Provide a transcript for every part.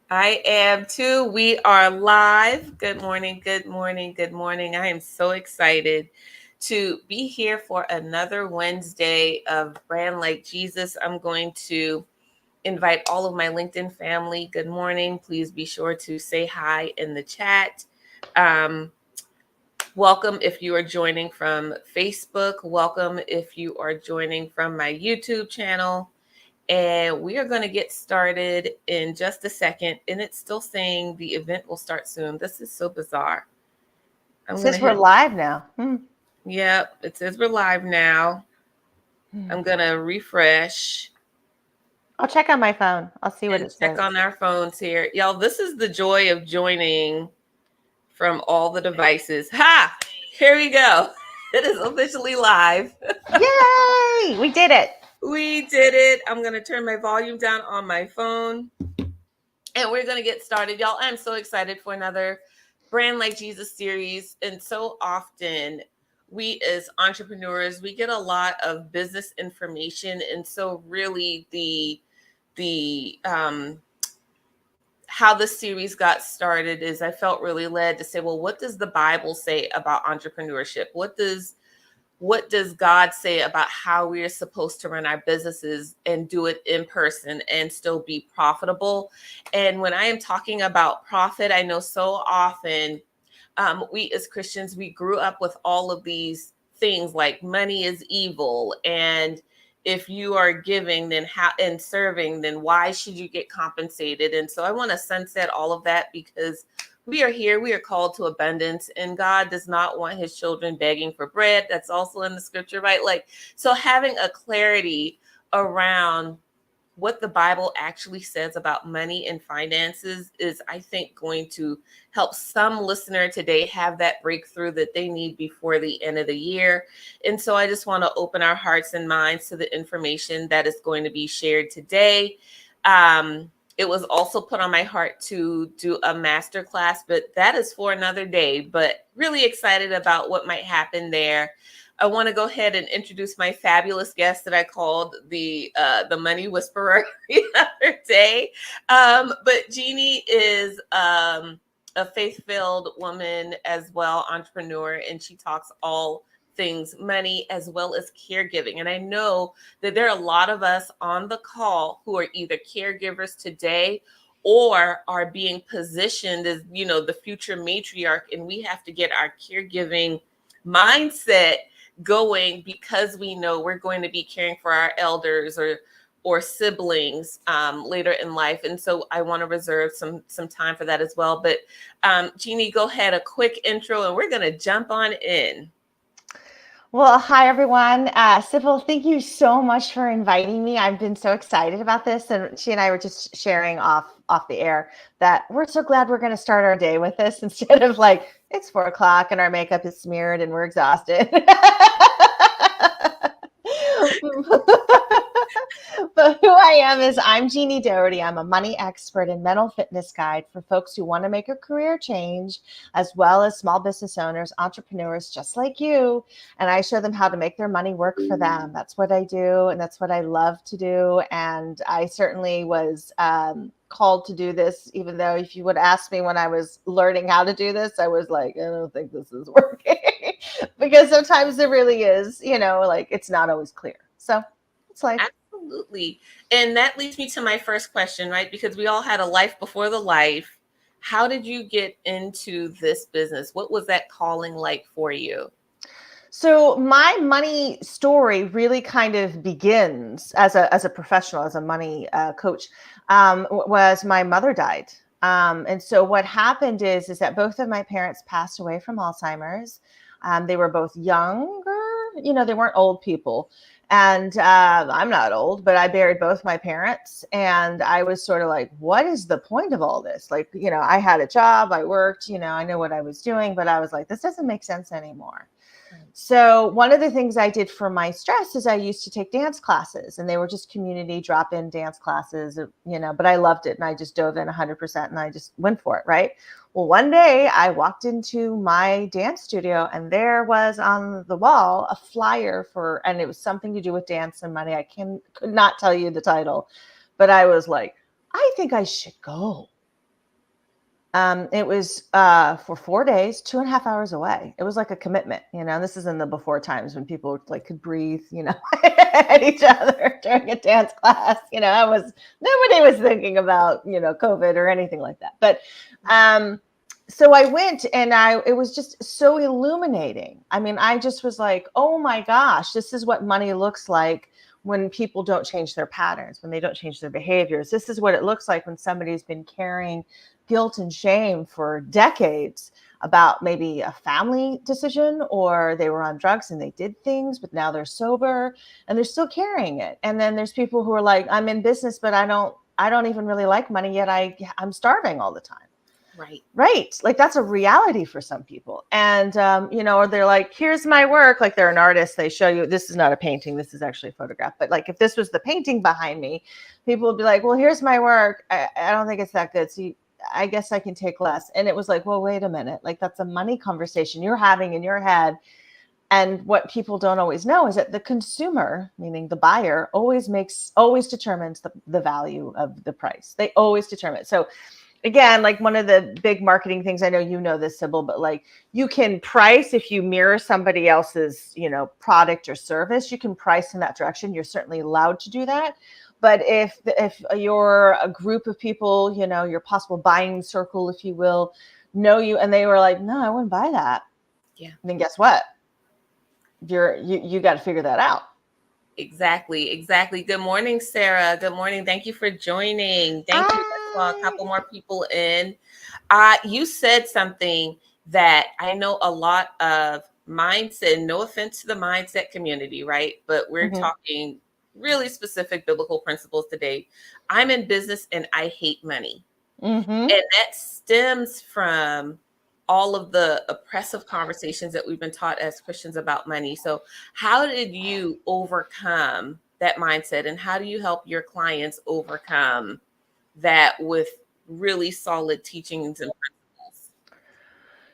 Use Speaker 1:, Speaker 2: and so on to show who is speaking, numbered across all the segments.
Speaker 1: I am too. We are live. Good morning, good morning, good morning. I am so excited to be here for another Wednesday of Brand Like Jesus. I'm going to invite all of my LinkedIn family. Good morning. Please be sure to say hi in the chat. Um, Welcome if you are joining from Facebook. Welcome if you are joining from my YouTube channel. And we are going to get started in just a second. And it's still saying the event will start soon. This is so bizarre.
Speaker 2: It
Speaker 1: I'm going to
Speaker 2: says we're
Speaker 1: hit,
Speaker 2: live now.
Speaker 1: yep, it says we're live now. I'm going to refresh.
Speaker 2: I'll check on my phone. I'll see what
Speaker 1: And
Speaker 2: it
Speaker 1: check
Speaker 2: says.
Speaker 1: on our phones here. Y'all, this is the joy of joining from all the devices. Ha! Here we go. It is officially live.
Speaker 2: Yay! We did it.
Speaker 1: We did it. I'm going to turn my volume down on my phone. And we're going to get started. Y'all, I'm so excited for another Brand Like Jesus series. And so often we as entrepreneurs, we get a lot of business information. And so really the how this series got started is I felt really led to say, well, what does the Bible say about entrepreneurship? What does God say about how we are supposed to run our businesses and do it in person and still be profitable? And when I am talking about profit, I know so often we as Christians, we grew up with all of these things like money is evil, and if you are giving then how and serving, then why should you get compensated? And so I want to sunset all of that because we are here, we are called to abundance, and God does not want his children begging for bread. That's also in the scripture, right? Like, so having a clarity around what the Bible actually says about money and finances is, I think, going to help some listener today have that breakthrough that they need before the end of the year. And so I just want to open our hearts and minds to the information that is going to be shared today. It was also put on my heart to do a master class, but that is for another day. But really excited about what might happen there. I want to go ahead and introduce my fabulous guest that I called the Money Whisperer the other day. But Jeannie is a faith-filled woman as well, entrepreneur, and she talks all things money as well as caregiving. And I know that there are a lot of us on the call who are either caregivers today or are being positioned as, the future matriarch, and we have to get our caregiving mindset going because we know we're going to be caring for our elders or siblings later in life. And so I want to reserve some time for that as well. But Jeannie, go ahead, a quick intro, and we're going to jump on in.
Speaker 2: Well, hi everyone. Sybil, thank you so much for inviting me. I've been so excited about this, and she and I were just sharing off the air that we're so glad we're going to start our day with this instead of like it's 4 o'clock and our makeup is smeared and we're exhausted. But who I am is I'm Jeannie Doherty. I'm a money expert and mental fitness guide for folks who want to make a career change, as well as small business owners, entrepreneurs just like you. And I show them how to make their money work for them. That's what I do, and that's what I love to do. And I certainly was called to do this, even though if you would ask me when I was learning how to do this, I was like, I don't think this is working. Because sometimes there really is, like it's not always clear. So it's life.
Speaker 1: Absolutely. And that leads me to my first question, right? Because we all had a life before the life. How did you get into this business? What was that calling like for you?
Speaker 2: So my money story really kind of begins as a professional, as a money coach. Was my mother died, and so what happened is that both of my parents passed away from Alzheimer's. They were both younger, they weren't old people. And I'm not old, but I buried both my parents, and I was sort of like, what is the point of all this? Like, I had a job, I worked, I know what I was doing, but I was like, this doesn't make sense anymore. So one of the things I did for my stress is I used to take dance classes, and they were just community drop-in dance classes, but I loved it and I just dove in 100% and I just went for it. Right. Well, one day I walked into my dance studio and there was on the wall a flyer and it was something to do with dance and money. Could not tell you the title, but I was like, I think I should go. It was for 4 days, 2.5 hours away. It was like a commitment, and this is in the before times when people like could breathe, at each other during a dance class. Nobody was thinking about, COVID or anything like that. But so I went, and it was just so illuminating. I mean, I just was like, oh my gosh, this is what money looks like when people don't change their patterns, when they don't change their behaviors. This is what it looks like when somebody's been carrying guilt and shame for decades about maybe a family decision, or they were on drugs and they did things, but now they're sober and they're still carrying it. And then there's people who are like, I'm in business, but I don't even really like money, yet I'm starving all the time. Right. Like that's a reality for some people. And, or they're like, here's my work. Like they're an artist. They show you, this is not a painting. This is actually a photograph. But like, if this was the painting behind me, people would be like, well, here's my work. I don't think it's that good. So I guess I can take less. And it was like, well, wait a minute. Like that's a money conversation you're having in your head. And what people don't always know is that the consumer, meaning the buyer, always determines the value of the price. They always determine it. So again, like one of the big marketing things, I know you know this, Sybil, but like you can price if you mirror somebody else's, product or service, you can price in that direction. You're certainly allowed to do that. But if you're a group of people, your possible buying circle, if you will, know you, and they were like, no, I wouldn't buy that.
Speaker 1: Yeah.
Speaker 2: Then guess what? You got to figure that out.
Speaker 1: Exactly. Good morning, Sarah. Good morning. Thank you for joining. Thank you. A couple more people in. You said something that I know a lot of mindset, no offense to the mindset community, right? But we're talking really specific biblical principles today. I'm in business and I hate money. And that stems from all of the oppressive conversations that we've been taught as Christians about money. So how did you overcome that mindset, and how do you help your clients overcome that with really solid teachings and principles?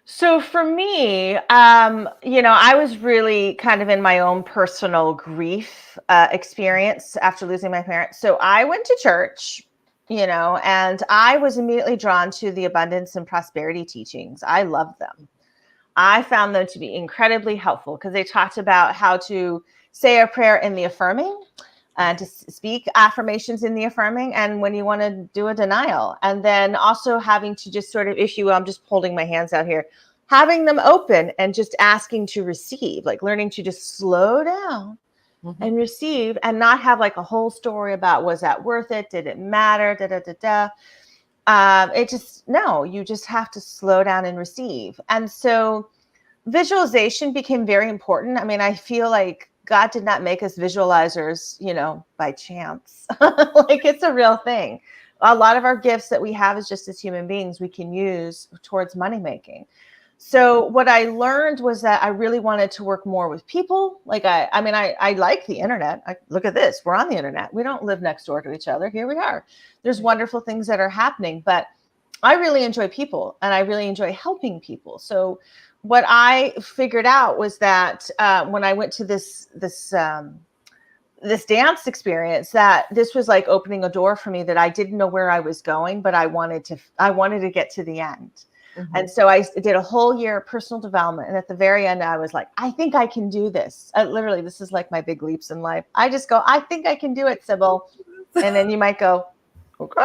Speaker 2: So for me, I was really kind of in my own personal grief experience after losing my parents. So I went to church, and I was immediately drawn to the abundance and prosperity teachings. I loved them. I found them to be incredibly helpful because they talked about how to say a prayer in the affirming, and to speak affirmations in the affirming, and when you want to do a denial, and then also having to just sort of, if you will, I'm just holding my hands out here, having them open and just asking to receive, like learning to just slow down and receive, and not have like a whole story about, was that worth it? Did it matter? You just have to slow down and receive. And so visualization became very important. I mean, I feel like God did not make us visualizers, by chance. Like it's a real thing. A lot of our gifts that we have is just as human beings we can use towards money making. So what I learned was that I really wanted to work more with people. Like I like the internet. Look at this. We're on the internet. We don't live next door to each other. Here we are. There's wonderful things that are happening, but I really enjoy people and I really enjoy helping people. So what I figured out was that when I went to this dance experience, that this was like opening a door for me that I didn't know where I was going, but I wanted to get to the end. And so I did a whole year of personal development. And at the very end, I was like, I think I can do this. Literally, this is like my big leaps in life. I just go, I think I can do it, Sybil. And then you might go, okay.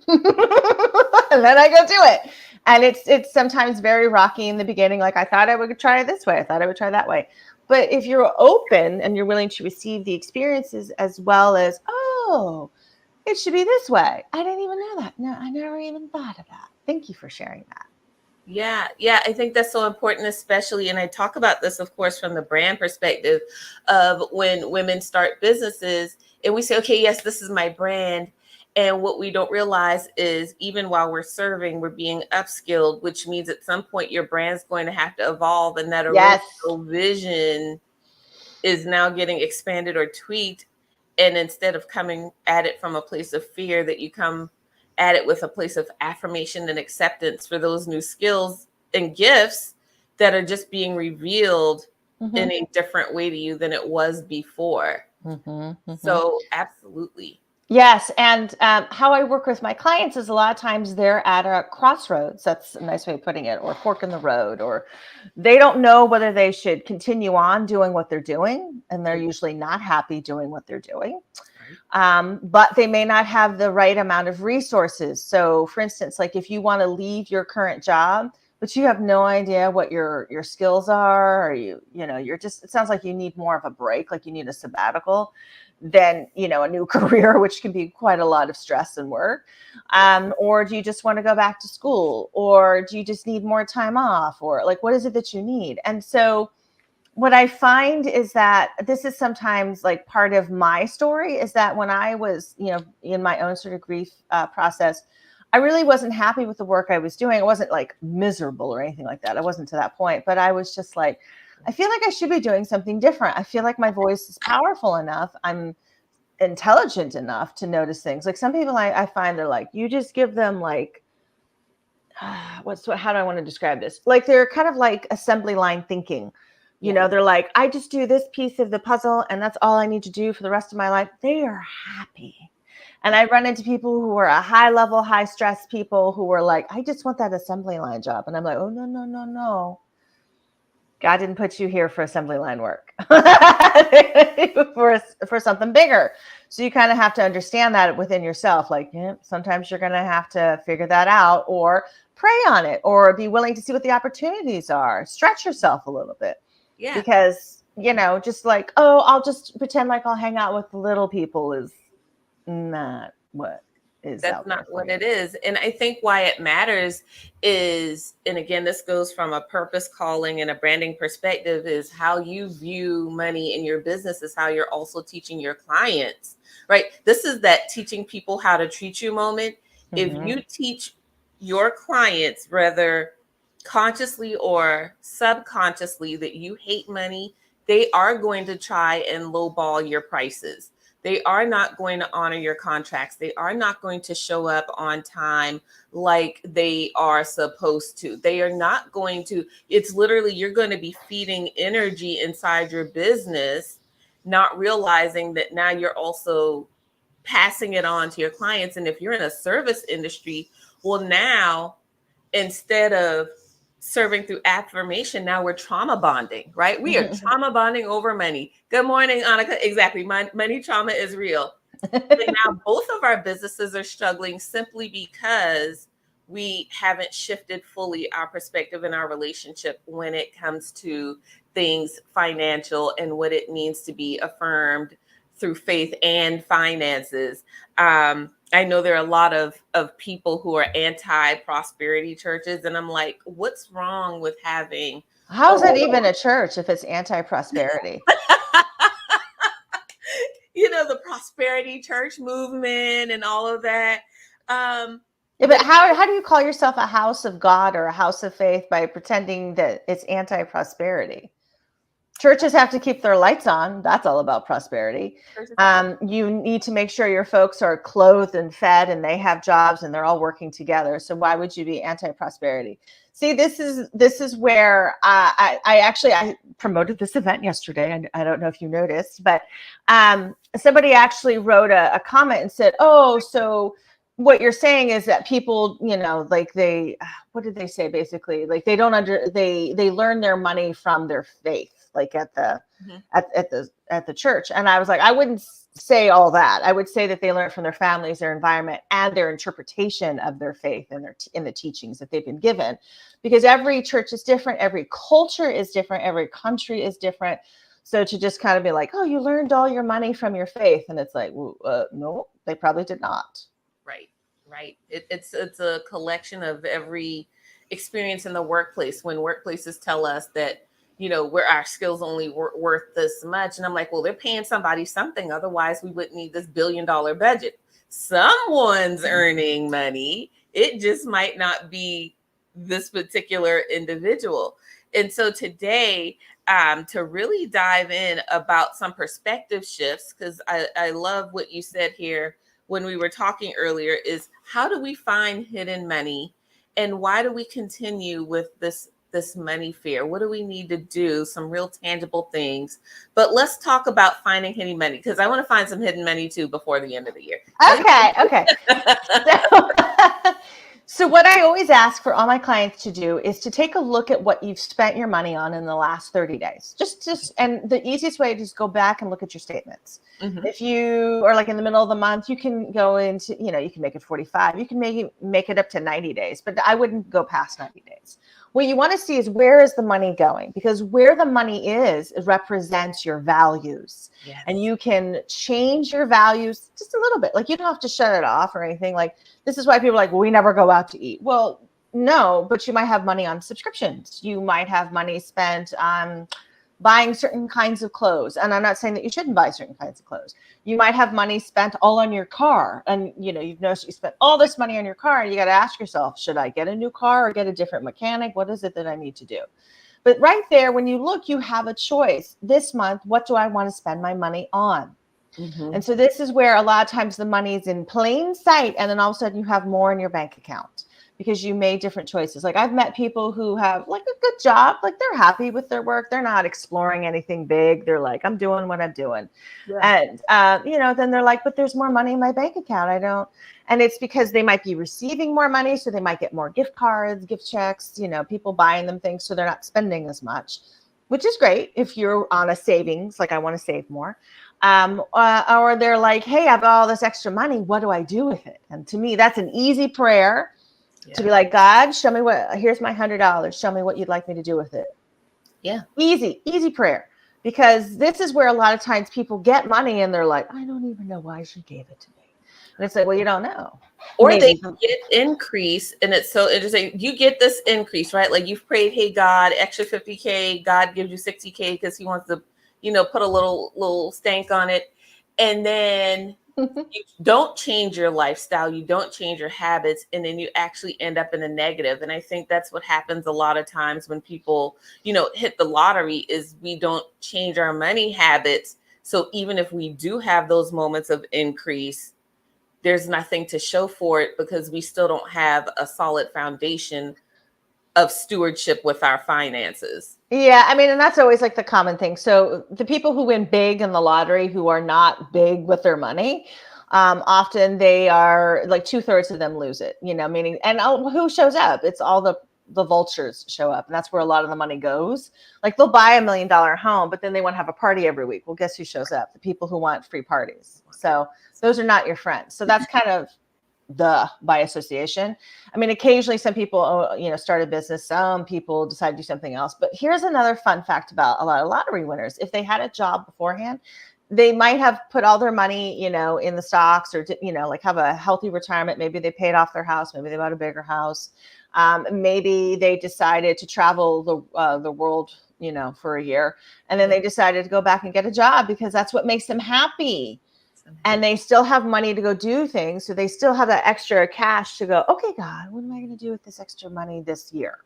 Speaker 2: And then I go do it. And it's sometimes very rocky in the beginning. Like I thought I would try it this way. I thought I would try that way. But if you're open and you're willing to receive the experiences as well as, oh, it should be this way. I didn't even know that. No, I never even thought of that. Thank you for sharing that.
Speaker 1: Yeah, I think that's so important, especially, and I talk about this, of course, from the brand perspective of when women start businesses and we say, okay, yes, this is my brand. And what we don't realize is even while we're serving, we're being upskilled, which means at some point your brand's going to have to evolve, and that original vision is now getting expanded or tweaked. And instead of coming at it from a place of fear, that you come at it with a place of affirmation and acceptance for those new skills and gifts that are just being revealed in a different way to you than it was before. So absolutely.
Speaker 2: Yes, and how I work with my clients is a lot of times they're at a crossroads. That's a nice way of putting it, or a fork in the road, or they don't know whether they should continue on doing what they're doing, and they're
Speaker 1: Mm,
Speaker 2: usually not happy doing what they're doing.
Speaker 1: right.
Speaker 2: But they may not have the right amount of resources. So, for instance, like if you want to leave your current job, but you have no idea what your skills are, or you're just, it sounds like you need more of a break, like you need a sabbatical, than a new career, which can be quite a lot of stress and work.
Speaker 1: Yeah.
Speaker 2: Or do you just want to go back to school, or do you just need more time off, or like what is it that you need? And so what I find is that this is sometimes like part of my story is that when I was, in my own sort of grief process, I really wasn't happy with the work I was doing. I wasn't like miserable or anything like that. I wasn't to that point, but I was just like, I feel like I should be doing something different. I feel like my voice is powerful enough. I'm intelligent enough to notice things. Like some people I find they're like, you just give them like, how do I want to describe this? Like they're kind of like assembly line thinking.
Speaker 1: Yeah.
Speaker 2: They're like, I just do this piece of the puzzle and that's all I need to do for the rest of my life. They are happy. And I run into people who are a high level, high stress people who are like, I just want that assembly line job. And I'm like, oh, no, no, no, no. God didn't put you here for assembly line work, for something bigger. So you kind of have to understand that within yourself. Like, sometimes you're going to have to figure that out, or pray on it, or be willing to see what the opportunities are. Stretch yourself a little bit,
Speaker 1: Yeah.
Speaker 2: because just like, oh, I'll just pretend like I'll hang out with the little people is not what is
Speaker 1: That's
Speaker 2: out
Speaker 1: not
Speaker 2: there for
Speaker 1: what
Speaker 2: you.
Speaker 1: it is. And I think why it matters is, and again, this goes from a purpose calling and a branding perspective, is how you view money in your business is how you're also teaching your clients, right? This is that teaching people how to treat you moment. If
Speaker 2: Mm-hmm.
Speaker 1: you teach your clients, whether consciously or subconsciously, that you hate money, they are going to try and lowball your prices. They are not going to honor your contracts. They are not going to show up on time like they are supposed to. They are not going to, it's literally, you're going to be feeding energy inside your business, not realizing that now you're also passing it on to your clients. And if you're in a service industry, well, now instead of serving through affirmation, now we're trauma bonding, right? We are trauma bonding over money. Good morning, Annika. Exactly. Money trauma is real. And now both of our businesses are struggling simply because we haven't shifted fully our perspective in our relationship when it comes to things financial and what it means to be affirmed through faith and finances. I know there are a lot of people who are anti-prosperity churches, and I'm like, what's wrong with having
Speaker 2: How's that
Speaker 1: a
Speaker 2: even a church if it's anti-prosperity?
Speaker 1: the prosperity church movement and all of that.
Speaker 2: Yeah, but
Speaker 1: But
Speaker 2: how do you call yourself a house of God or a house of faith by pretending that it's anti-prosperity? Churches have to keep their lights on. That's all about prosperity. You need to make sure your folks are clothed and fed and they have jobs and they're all working together. So why would you be anti-prosperity? See, this is where I actually I promoted this event yesterday. I don't know if you noticed, but somebody actually wrote a comment and said, "Oh, so what you're saying is that people, like they, what did they say? Basically, like they don't they learn their money from their faith, like at the
Speaker 1: Mhm.
Speaker 2: at the church." And I was like, I wouldn't say all that. I would say that they learn from their families, their environment, and their interpretation of their faith and in the teachings that they've been given, because every church is different, every culture is different, every country is different. So to just kind of be like, oh, you learned all your money from your faith, and it's like, well, no, they probably did not.
Speaker 1: Right, right. It's a collection of every experience in the workplace. When workplaces tell us that where our skills only worth this much, and I'm like, well, they're paying somebody something. Otherwise, we wouldn't need this $1 billion budget. Someone's earning money. It just might not be this particular individual. And so today, to really dive in about some perspective shifts, because I love what you said here when we were talking earlier, is how do we find hidden money, and why do we continue with this this money fair? What do we need to do? Some real tangible things. But let's talk about finding hidden money, because I want to find some hidden money too before the end of the year.
Speaker 2: Okay. So what I always ask for all my clients to do is to take a look at what you've spent your money on in the last 30 days. And the easiest way is go back and look at your statements.
Speaker 1: Mm-hmm.
Speaker 2: If you are like in the middle of the month, you can go into, you can make it 45, you can make it up to 90 days, but I wouldn't go past 90 days. What you want to see is, where is the money going? Because where the money is, it represents your values.
Speaker 1: Yes.
Speaker 2: And you can change your values just a little bit. Like, you don't have to shut it off or anything. Like, this is why people are like, well, we never go out to eat. Well, no, but you might have money on subscriptions. You might have money spent on buying certain kinds of clothes. And I'm not saying that you shouldn't buy certain kinds of clothes. You might have money spent all on your car. And, you've noticed you spent all this money on your car, and you got to ask yourself, should I get a new car or get a different mechanic? What is it that I need to do? But right there, when you look, you have a choice. This month, what do I want to spend my money on? Mm-hmm. And so this is where a lot of times the money is in plain sight, and then all of a sudden you have more in your bank account because you made different choices. Like, I've met people who have like a good job, like they're happy with their work. They're not exploring anything big. They're like, I'm doing what I'm doing. Yeah. And, then they're like, but there's more money in my bank account. And it's because they might be receiving more money. So they might get more gift cards, gift checks, people buying them things. So they're not spending as much, which is great if you're on a savings, like I want to save more. Or they're like, hey, I've got all this extra money. What do I do with it? And to me, that's an easy prayer to be like, God, show me here's my $100. Show me what you'd like me to do with it.
Speaker 1: Yeah.
Speaker 2: Easy prayer. Because this is where a lot of times people get money and they're like, I don't even know why she gave it to me. And it's like, well, you don't know.
Speaker 1: Or maybe they get increase, and it's so interesting. You get this increase, right? Like, you've prayed, hey, God, extra 50K. God gives you 60K because he wants to, put a little stank on it. And then you don't change your lifestyle. You don't change your habits. And then you actually end up in a negative. And I think that's what happens a lot of times when people, hit the lottery, is we don't change our money habits. So even if we do have those moments of increase, there's nothing to show for it because we still don't have a solid foundation of stewardship with our finances.
Speaker 2: Yeah, and that's always like the common thing. So the people who win big in the lottery, who are not big with their money, often they are like 2/3 of them lose it, meaning, and who shows up? It's all the vultures show up, and that's where a lot of the money goes. Like, they'll buy $1 million home, but then they want to have a party every week. Well, guess who shows up? The people who want free parties. So those are not your friends. So that's kind of by association. Occasionally some people, start a business. Some people decide to do something else. But here's another fun fact about a lot of lottery winners. If they had a job beforehand, they might have put all their money, in the stocks, or, like, have a healthy retirement. Maybe they paid off their house. Maybe they bought a bigger house. Maybe they decided to travel the world, for a year. And then they decided to go back and get a job because that's what makes them happy. And they still have money to go do things. So they still have that extra cash to go, okay, God, what am I going to do with this extra money this year?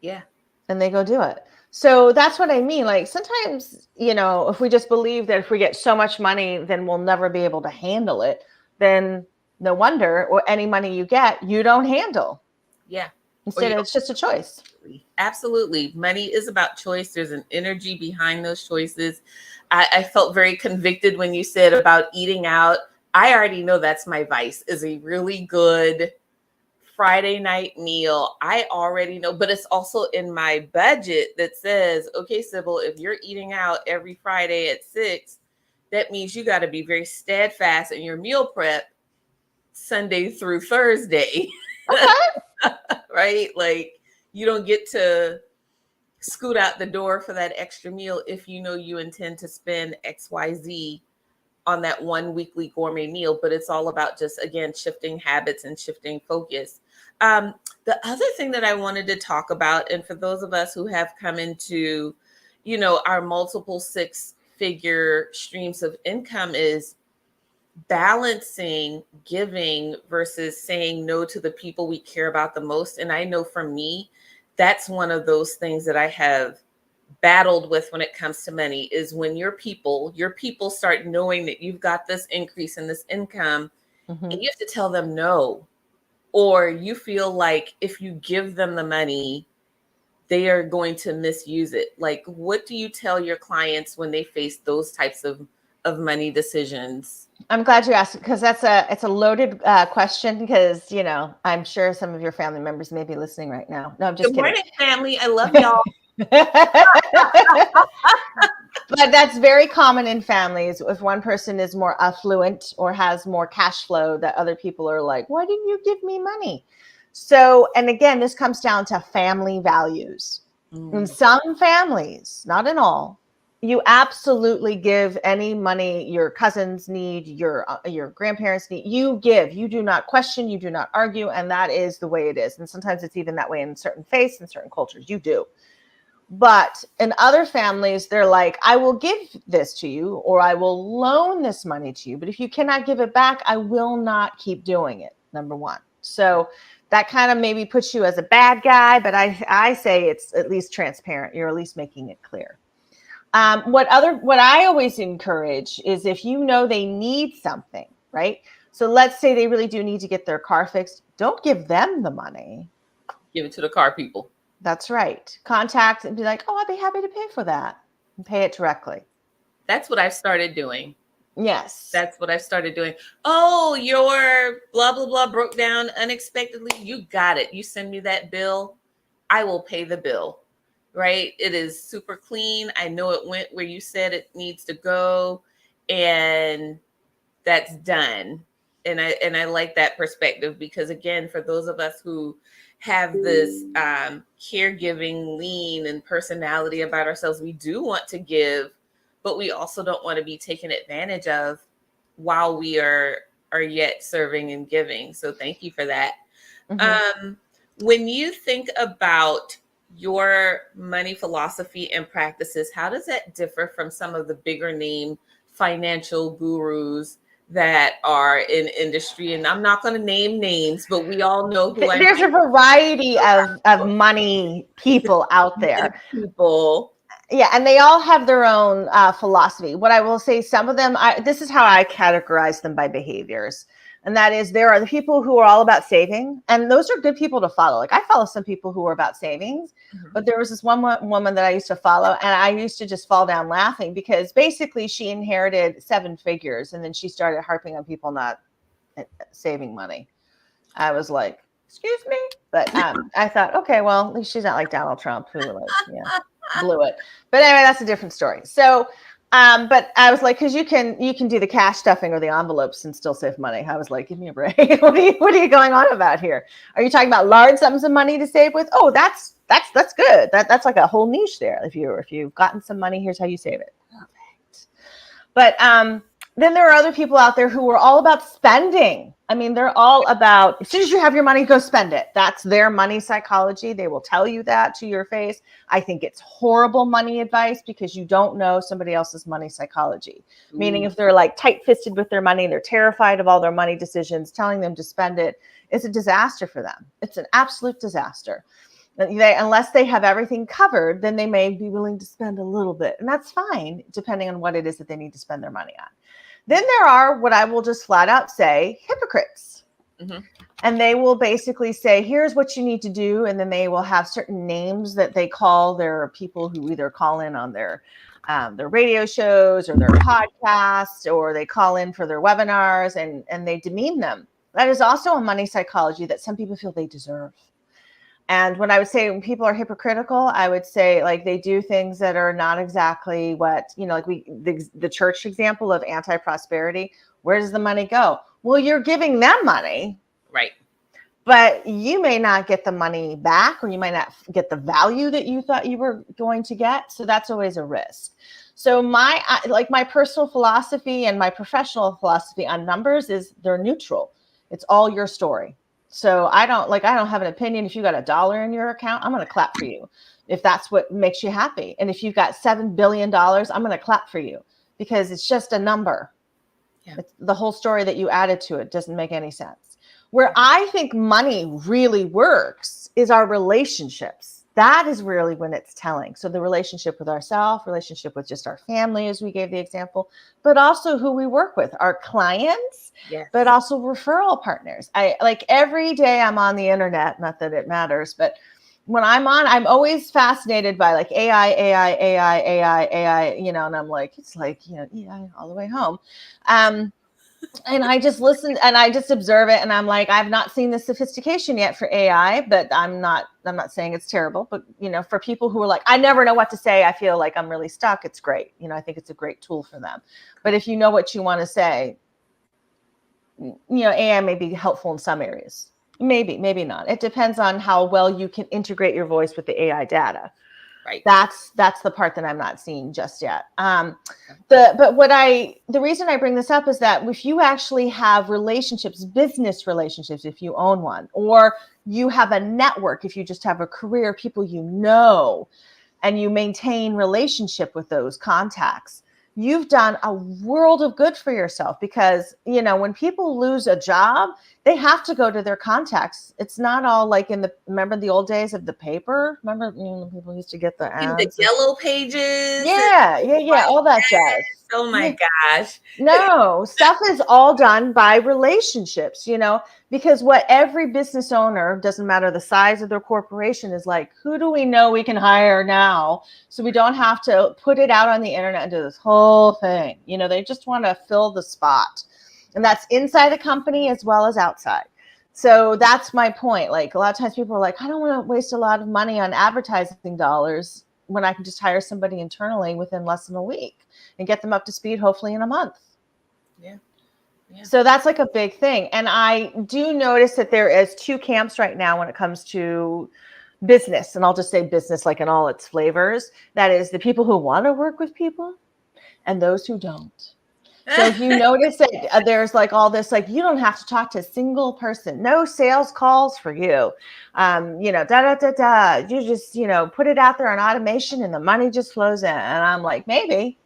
Speaker 1: Yeah.
Speaker 2: And they go do it. So that's what I mean. Like, sometimes, if we just believe that if we get so much money, then we'll never be able to handle it, then no wonder, or any money you get, you don't handle.
Speaker 1: Yeah.
Speaker 2: Instead, it's just a choice.
Speaker 1: Absolutely. Money is about choice. There's an energy behind those choices. I felt very convicted when you said about eating out. I already know that's my vice, is a really good Friday night meal. I already know, but it's also in my budget that says, okay, Sybil, if you're eating out every Friday at 6, that means you got to be very steadfast in your meal prep Sunday through Thursday.
Speaker 2: Okay.
Speaker 1: Right? Like, you don't get to scoot out the door for that extra meal if you know you intend to spend XYZ on that one weekly gourmet meal. But it's all about just, again, shifting habits and shifting focus. The other thing that I wanted to talk about, and for those of us who have come into, our multiple 6-figure streams of income, is balancing giving versus saying no to the people we care about the most. And I know for me, that's one of those things that I have battled with when it comes to money, is when your people start knowing that you've got this increase in this income, and you have to tell them no, or you feel like if you give them the money, they are going to misuse it. Like, what do you tell your clients when they face those types of money decisions?
Speaker 2: I'm glad you asked, because it's a loaded question, because I'm sure some of your family members may be listening right now. No, I'm just
Speaker 1: Good
Speaker 2: kidding.
Speaker 1: morning, family. I love y'all.
Speaker 2: But that's very common in families. If one person is more affluent or has more cash flow, that other people are like, why didn't you give me money? So, and again, this comes down to family values. In some families, not in all, you absolutely give any money your cousins need, your grandparents need. You give. You do not question. You do not argue, and that is the way it is. And sometimes it's even that way in certain faiths and certain cultures. You do. But in other families, they're like, I will give this to you, or I will loan this money to you. But if you cannot give it back, I will not keep doing it. Number one. So that kind of maybe puts you as a bad guy, but I say it's at least transparent. You're at least making it clear. What I always encourage is, if you know they need something, right? So let's say they really do need to get their car fixed. Don't give them the money.
Speaker 1: Give it to the car people.
Speaker 2: That's right. Contact and be like, oh, I'd be happy to pay for that, and pay it directly.
Speaker 1: That's what I've started doing.
Speaker 2: Yes.
Speaker 1: That's what I've started doing. Oh, your blah, blah, blah broke down unexpectedly. You got it. You send me that bill. I will pay the bill, right? It is super clean. I know it went where you said it needs to go, and that's done. And I like that perspective, because again, for those of us who have this caregiving lean and personality about ourselves, we do want to give, but we also don't want to be taken advantage of while we are yet serving and giving. So thank you for that. Mm-hmm. When you think about your money philosophy and practices, how does that differ from some of the bigger name financial gurus that are in industry? And I'm not going to name names, but we all know who
Speaker 2: there's a variety of money people out there.
Speaker 1: People.
Speaker 2: Yeah, and they all have their own philosophy. What I will say, some of them, this is how I categorize them by behaviors. And that is, there are the people who are all about saving, and those are good people to follow. Like, I follow some people who are about savings, but there was this one woman that I used to follow, and I used to just fall down laughing, because basically she inherited 7 figures, and then she started harping on people not saving money. I was like, excuse me? But I thought, okay, well, at least she's not like Donald Trump, who blew it. But anyway, that's a different story. So, but I was like, because you can do the cash stuffing or the envelopes and still save money. I was like, give me a break. What are you going on about here? Are you talking about large sums of money to save with? Oh, that's good. That's like a whole niche there. If you've gotten some money, here's how you save it. Perfect. But then there are other people out there who are all about spending. I mean, they're all about, as soon as you have your money, go spend it. That's their money psychology. They will tell you that to your face. I think it's horrible money advice, because you don't know somebody else's money psychology. Ooh. Meaning, if they're like tight-fisted with their money, they're terrified of all their money decisions, telling them to spend it, it's a disaster for them. It's an absolute disaster. Unless they have everything covered, then they may be willing to spend a little bit. And that's fine, depending on what it is that they need to spend their money on. Then there are, what I will just flat out say, hypocrites. Mm-hmm. And they will basically say, here's what you need to do. And then they will have certain names that they call their people who either call in on their radio shows or their podcasts, or they call in for their webinars, and they demean them. That is also a money psychology that some people feel they deserve. And when I would say when people are hypocritical, I would say, like, they do things that are not exactly what, like the church example of anti-prosperity. Where does the money go? Well, you're giving them money.
Speaker 1: Right.
Speaker 2: But you may not get the money back, or you might not get the value that you thought you were going to get. So that's always a risk. So my personal philosophy and my professional philosophy on numbers is they're neutral. It's all your story. So I don't have an opinion. If you got $1 in your account, I'm going to clap for you if that's what makes you happy. And if you've got $7 billion, I'm going to clap for you, because it's just a number. Yeah. It's the whole story that you added to it doesn't make any sense. Where I think money really works is our relationships. That is really when it's telling. So the relationship with ourselves, relationship with just our family, as we gave the example, but also who we work with, our clients, yes, but also referral partners. I like every day I'm on the internet, not that it matters, but when I'm on, I'm always fascinated by like AI, and I'm like, it's like, AI all the way home. And I just listen and I just observe it. And I'm like, I've not seen the sophistication yet for AI, but I'm not saying it's terrible, but for people who are like, I never know what to say, I feel like I'm really stuck. It's great. I think it's a great tool for them. But if you know what you want to say, AI may be helpful in some areas. Maybe not. It depends on how well you can integrate your voice with the AI data.
Speaker 1: Right.
Speaker 2: That's the part that I'm not seeing just yet. The reason I bring this up is that if you actually have relationships, business relationships, if you own one, or you have a network, if you just have a career, people and you maintain relationship with those contacts, you've done a world of good for yourself, because when people lose a job, they have to go to their contacts. It's not all like remember the old days of the paper? Remember when people used to get the ads?
Speaker 1: In the yellow pages.
Speaker 2: Yeah, all that jazz.
Speaker 1: Oh my gosh.
Speaker 2: No, stuff is all done by relationships, because what every business owner, doesn't matter the size of their corporation, is like, who do we know we can hire now so we don't have to put it out on the internet and do this whole thing? They just want to fill the spot. And that's inside the company as well as outside. So that's my point. Like, a lot of times people are like, I don't want to waste a lot of money on advertising dollars when I can just hire somebody internally within less than a week and get them up to speed, hopefully in a month.
Speaker 1: Yeah.
Speaker 2: So that's like a big thing. And I do notice that there is two camps right now when it comes to business. And I'll just say business like in all its flavors. That is the people who want to work with people and those who don't. So if you notice that there's like all this, like, you don't have to talk to a single person, no sales calls for you, you just, put it out there on automation and the money just flows in. And I'm like, maybe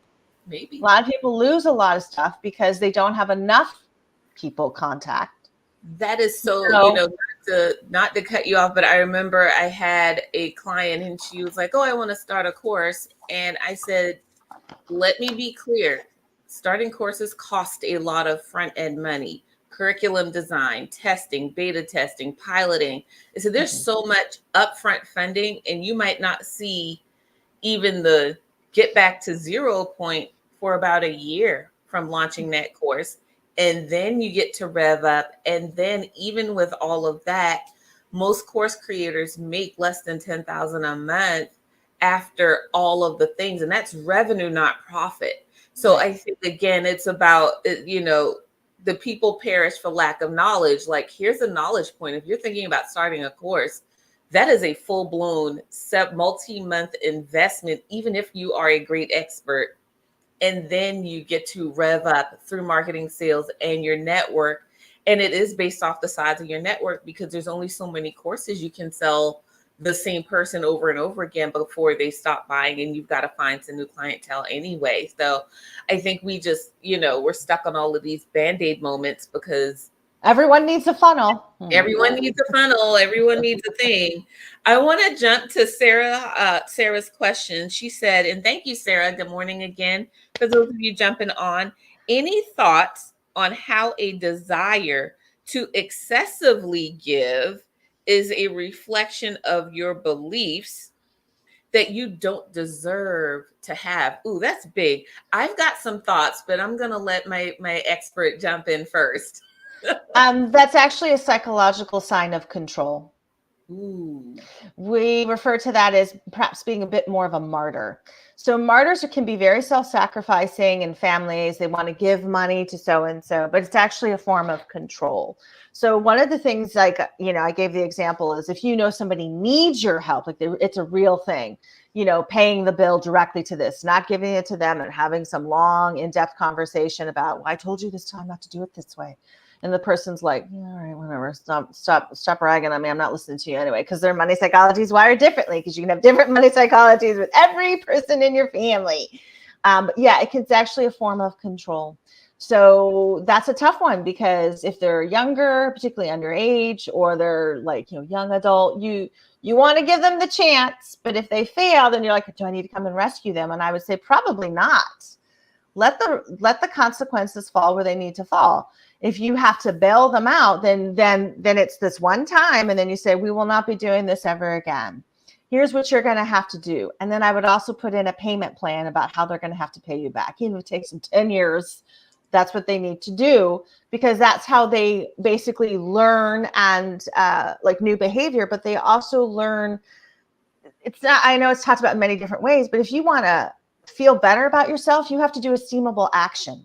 Speaker 2: a lot of people lose a lot of stuff because they don't have enough people contact.
Speaker 1: That is so, not to cut you off, but I remember I had a client and she was like, oh, I want to start a course. And I said, let me be clear. Starting courses cost a lot of front end money, curriculum design, testing, beta testing, piloting. So there's so much upfront funding, and you might not see even the get back to zero point for about a year from launching that course. And then you get to rev up. And then even with all of that, most course creators make less than $10,000 a month after all of the things. And that's revenue, not profit. So I think, again, it's about, the people perish for lack of knowledge. Like, here's a knowledge point. If you're thinking about starting a course, that is a full-blown multi-month investment, even if you are a great expert. And then you get to rev up through marketing, sales, and your network. And it is based off the size of your network, because there's only so many courses you can sell the same person over and over again before they stop buying, and you've got to find some new clientele anyway. So I think we just, we're stuck on all of these Band-Aid moments because
Speaker 2: everyone needs a funnel.
Speaker 1: Everyone needs a funnel. Everyone needs a thing. I want to jump to Sarah's question. She said, and thank you, Sarah. Good morning again. For those of you jumping on, any thoughts on how a desire to excessively give is a reflection of your beliefs that you don't deserve to have? Ooh, that's big. I've got some thoughts, but I'm going to let my expert jump in first.
Speaker 2: That's actually a psychological sign of control.
Speaker 1: Ooh.
Speaker 2: We refer to that as perhaps being a bit more of a martyr. So martyrs can be very self-sacrificing in families. They want to give money to so-and-so, but it's actually a form of control. So one of the things, like, I gave the example is if somebody needs your help, like it's a real thing, paying the bill directly to this, not giving it to them and having some long in-depth conversation about, well, I told you this time not to do it this way. And the person's like, yeah, all right, whatever. Stop bragging on me. I'm not listening to you anyway, because their money psychology is wired differently, because you can have different money psychologies with every person in your family. But yeah, it's actually a form of control. So that's a tough one, because if they're younger, particularly underage, or they're like, young adult, you want to give them the chance. But if they fail, then you're like, do I need to come and rescue them? And I would say probably not. Let the consequences fall where they need to fall. If you have to bail them out, then it's this one time, and then you say, we will not be doing this ever again. here's what you're going to have to do. And then I would also put in a payment plan about how they're going to have to pay you back. Even if it takes them 10 years, that's what they need to do, because that's how they basically learn and like new behavior, but they also learn. It's not, I know it's talked about in many different ways, but if you want to feel better about yourself, you have to do esteemable action.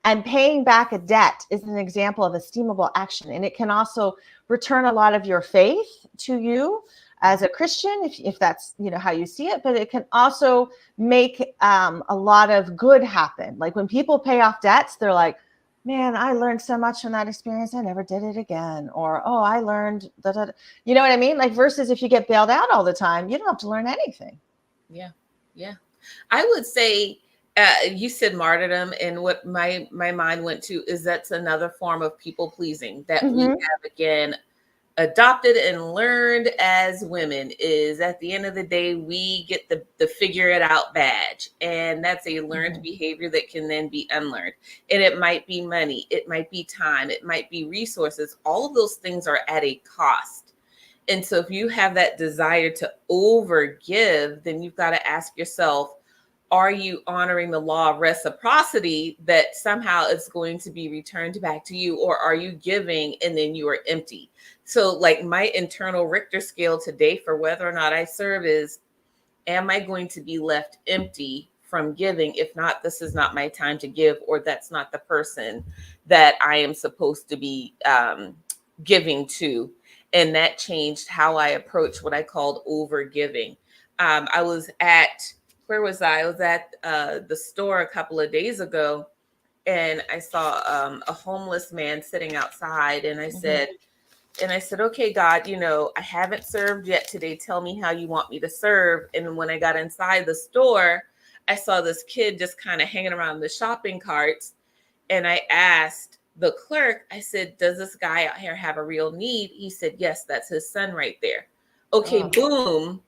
Speaker 2: And paying back a debt is an example of esteemable action. And it can also return a lot of your faith to you as a Christian, if that's, you know, how you see it. But it can also make a lot of good happen. Like when people pay off debts, they're like, man, I learned so much from that experience. I never did it again. Or, oh, I learned that. You know what I mean? Like versus if you get bailed out all the time, you don't have to learn anything.
Speaker 1: Yeah. Yeah. I would say, you said martyrdom, and what my mind went to is that's another form of people pleasing that we have again adopted and learned as women. Is at the end of the day we get the figure it out badge, and that's a learned behavior that can then be unlearned. And it might be money, it might be time, it might be resources. All of those things are at a cost. And so if you have that desire to overgive, then you've got to ask yourself, are you honoring the law of reciprocity that somehow it's going to be returned back to you? Or are you giving and then you are empty? So like my internal Richter scale today for whether or not I serve is, am I going to be left empty from giving? If not, this is not my time to give, or that's not the person that I am supposed to be giving to. And that changed how I approach what I called over giving. I was at, where was I? I was at the store a couple of days ago, and I saw a homeless man sitting outside. And I said, okay, God, you know, I haven't served yet today. Tell me how you want me to serve. And when I got inside the store, I saw this kid just kind of hanging around the shopping carts. And I asked the clerk, I said, does this guy out here have a real need? He said, yes, that's his son right there. Okay, boom.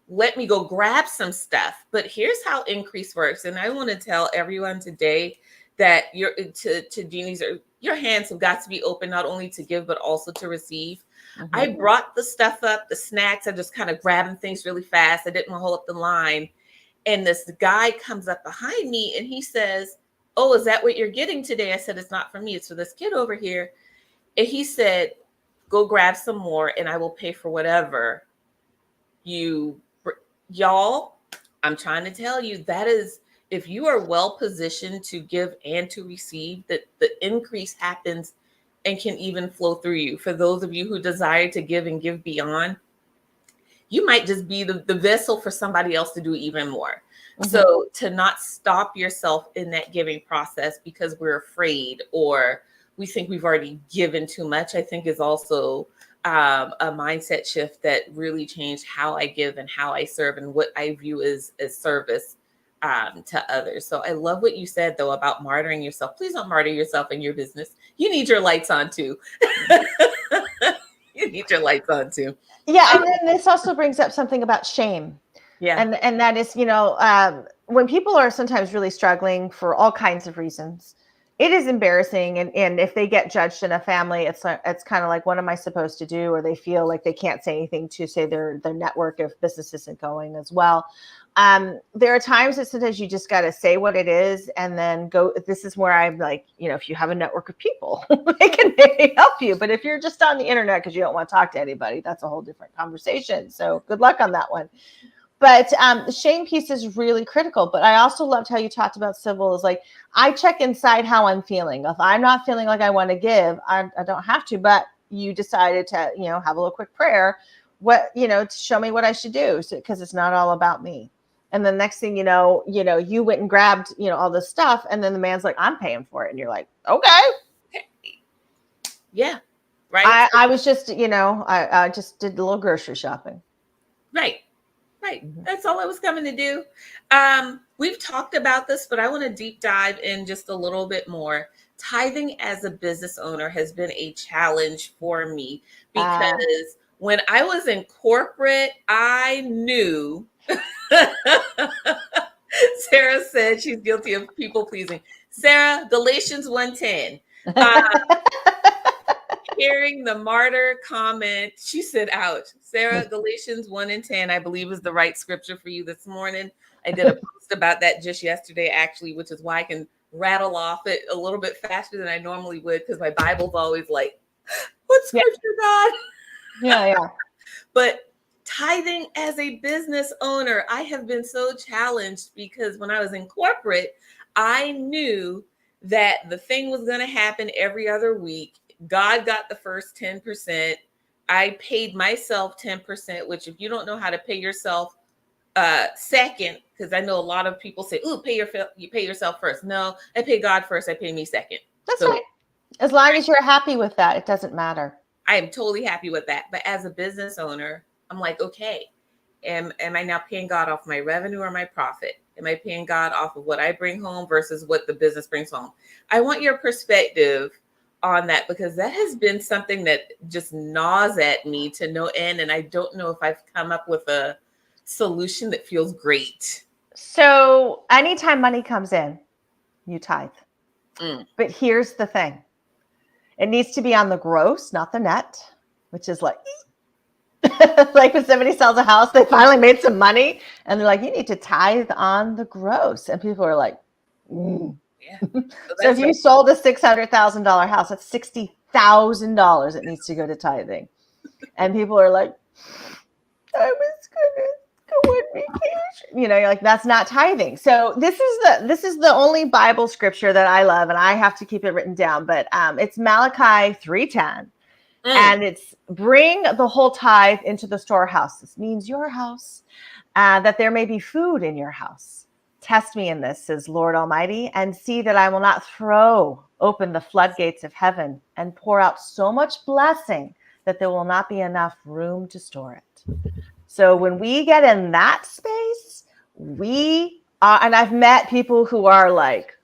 Speaker 1: Let me go grab some stuff. But here's how increase works. And I want to tell everyone today that to Jeannie's, your hands have got to be open, not only to give, but also to receive. I brought the stuff up, the snacks. I just kind of grabbing things really fast. I didn't want to hold up the line. And this guy comes up behind me and he says, oh, is that what you're getting today? I said, it's not for me. It's for this kid over here. And he said, go grab some more and I will pay for whatever y'all, I'm trying to tell you, that is, if you are well positioned to give and to receive, that the increase happens and can even flow through you. For those of you who desire to give and give beyond, you might just be the vessel for somebody else to do even more. So to not stop yourself in that giving process because we're afraid or we think we've already given too much, I think is also a mindset shift that really changed how I give and how I serve and what I view as service to others. So I love what you said, though, about martyring yourself. Please don't martyr yourself in your business. You need your lights on, too. You need your lights on, too.
Speaker 2: Yeah. And then this also brings up something about shame.
Speaker 1: Yeah.
Speaker 2: And that is, you know, when people are sometimes really struggling for all kinds of reasons, it is embarrassing. And if they get judged in a family, it's kind of like, what am I supposed to do? Or they feel like they can't say anything to say their network of business isn't going as well. There are times that sometimes you just got to say what it is and then go. This is where I'm like, you know, if you have a network of people, they can maybe help you. But if you're just on the internet because you don't want to talk to anybody, that's a whole different conversation. So good luck on that one. But the shame piece is really critical. But I also loved how you talked about civil. Is like, I check inside how I'm feeling. If I'm not feeling like I want to give, I don't have to. But you decided to, you know, have a little quick prayer. What, you know, to show me what I should do, because it's not all about me. And the next thing you know, you went and grabbed, you know, all this stuff. And then the man's like, I'm paying for it. And you're like, okay.
Speaker 1: Yeah. Right.
Speaker 2: I was just, you know, I just did a little grocery shopping.
Speaker 1: Right. That's all I was coming to do. We've talked about this, but I want to deep dive in just a little bit more. Tithing as a business owner has been a challenge for me because when I was in corporate, I knew. Sarah said she's guilty of people pleasing. Sarah, Galatians 1:10. hearing the martyr comment. She said, ouch. Sarah, Galatians 1:10, I believe is the right scripture for you this morning. I did a post about that just yesterday, actually, which is why I can rattle off it a little bit faster than I normally would, because my Bible's always like, what scripture, God?
Speaker 2: Yeah.
Speaker 1: But tithing as a business owner, I have been so challenged because when I was in corporate, I knew that the thing was going to happen every other week. God got the first 10%. I paid myself 10%, which if you don't know how to pay yourself second, because I know a lot of people say, "Ooh, you pay yourself first." No, I pay God first. I pay me second.
Speaker 2: That's right. As long as you're happy with that, it doesn't matter.
Speaker 1: I am totally happy with that. But as a business owner, I'm like, okay, am I now paying God off my revenue or my profit? Am I paying God off of what I bring home versus what the business brings home? I want your perspective on that, because that has been something that just gnaws at me to no end. And I don't know if I've come up with a solution that feels great.
Speaker 2: So anytime money comes in, you tithe. But here's the thing. It needs to be on the gross, not the net, which is like, like when somebody sells a house, they finally made some money and they're like, you need to tithe on the gross. And people are like,
Speaker 1: Yeah.
Speaker 2: So if you sold a $600,000 house, that's $60,000 that needs to go to tithing. And people are like, I was gonna go on vacation. You know, you're like, that's not tithing. So this is the only Bible scripture that I love, and I have to keep it written down. But it's Malachi 3:10. And it's bring the whole tithe into the storehouse. This means your house, that there may be food in your house. Test me in this, says Lord Almighty, and see that I will not throw open the floodgates of heaven and pour out so much blessing that there will not be enough room to store it. So when we get in that space, we are, and I've met people who are like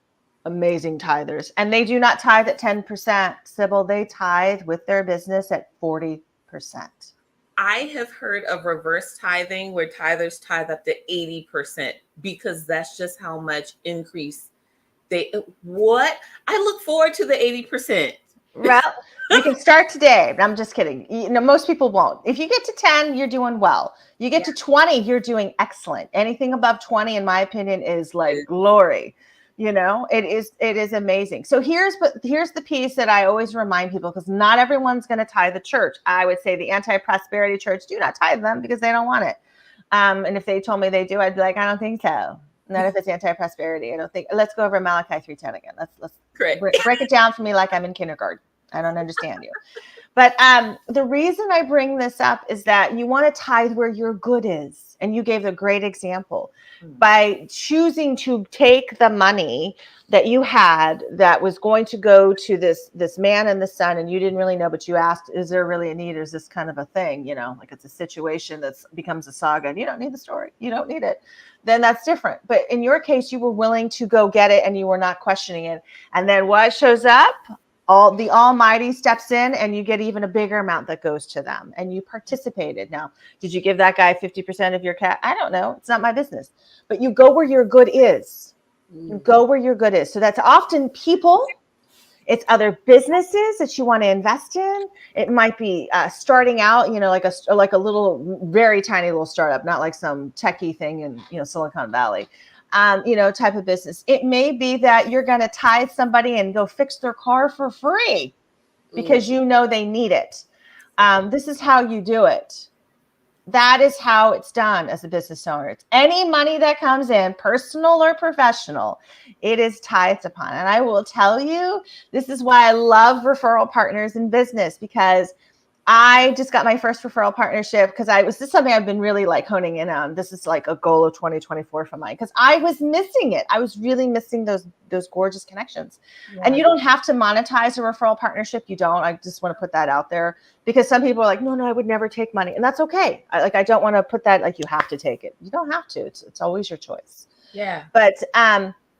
Speaker 2: amazing tithers, and they do not tithe at 10%, Sybil. They tithe with their business at 40%.
Speaker 1: I have heard of reverse tithing where tithers tithe up to 80% because that's just how much increase I look forward to the 80%.
Speaker 2: Well, you can start today. I'm just kidding. You know, most people won't. If you get to 10, you're doing well. You get to 20, you're doing excellent. Anything above 20, in my opinion, is like glory. You know, it is amazing. So here's the piece that I always remind people, because not everyone's going to tithe the church. I would say the anti-prosperity church, do not tithe them because they don't want it. And if they told me they do, I'd be like, I don't think so. Not if it's anti-prosperity. I don't think. Let's go over Malachi 3:10 again. Let's break it down for me like I'm in kindergarten. I don't understand you. But the reason I bring this up is that you want to tithe where your good is. And you gave a great example by choosing to take the money that you had that was going to go to this man and the son, and you didn't really know, but you asked, is there really a need? Or is this kind of a thing? You know, like it's a situation that becomes a saga and you don't need the story. You don't need it. Then that's different. But in your case, you were willing to go get it and you were not questioning it. And then what shows up? The Almighty steps in and you get even a bigger amount that goes to them, and you participated. Now, did you give that guy 50% of your cash? I don't know. It's not my business. But you go where your good is. You go where your good is. So that's often people. It's other businesses that you want to invest in. It might be starting out, you know, like a little, very tiny little startup, not like some techie thing in, you know, Silicon Valley. You know, type of business. It may be that you're going to tithe somebody and go fix their car for free because you know they need it. This is how you do it. That is how it's done as a business owner. It's any money that comes in, personal or professional, it is tithed upon. And I will tell you, this is why I love referral partners in business, because I just got my first referral partnership because this is something I've been really like honing in on. This is like a goal of 2024 for mine, because I was missing it. I was really missing those gorgeous connections. Yeah. And you don't have to monetize a referral partnership. You don't. I just want to put that out there, because some people are like, no, I would never take money. And that's okay. I don't want to put that like you have to take it. You don't have to. It's always your choice.
Speaker 1: Yeah.
Speaker 2: But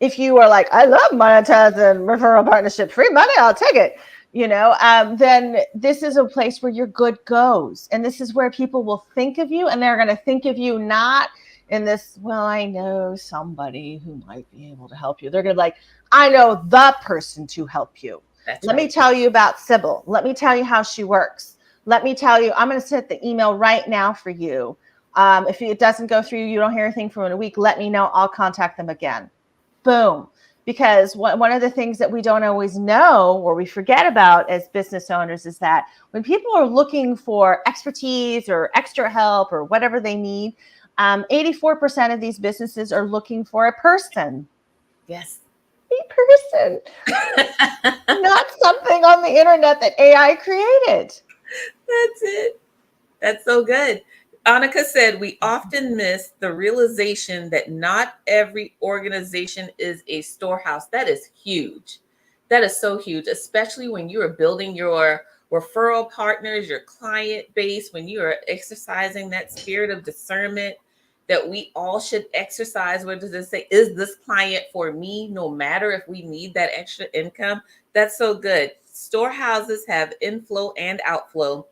Speaker 2: if you are like, I love monetizing referral partnership, free money, I'll take it. You know, then this is a place where your good goes. And this is where people will think of you, and they're going to think of you not in this, well, I know somebody who might be able to help you. They're going to be like, I know the person to help you.
Speaker 1: That's
Speaker 2: Let me
Speaker 1: right.
Speaker 2: tell you about Sybil. Let me tell you how she works. Let me tell you, I'm going to send the email right now for you. If it doesn't go through, you don't hear anything from in a week, let me know. I'll contact them again. Boom. Because one of the things that we don't always know or we forget about as business owners is that when people are looking for expertise or extra help or whatever they need, 84% of these businesses are looking for a person.
Speaker 1: Yes.
Speaker 2: A person, not something on the internet that AI created.
Speaker 1: That's it. That's so good. Annika said, we often miss the realization that not every organization is a storehouse. That is huge. That is so huge, especially when you are building your referral partners, your client base, when you are exercising that spirit of discernment that we all should exercise. What does it say? Is this client for me, no matter if we need that extra income? That's so good. Storehouses have inflow and outflow.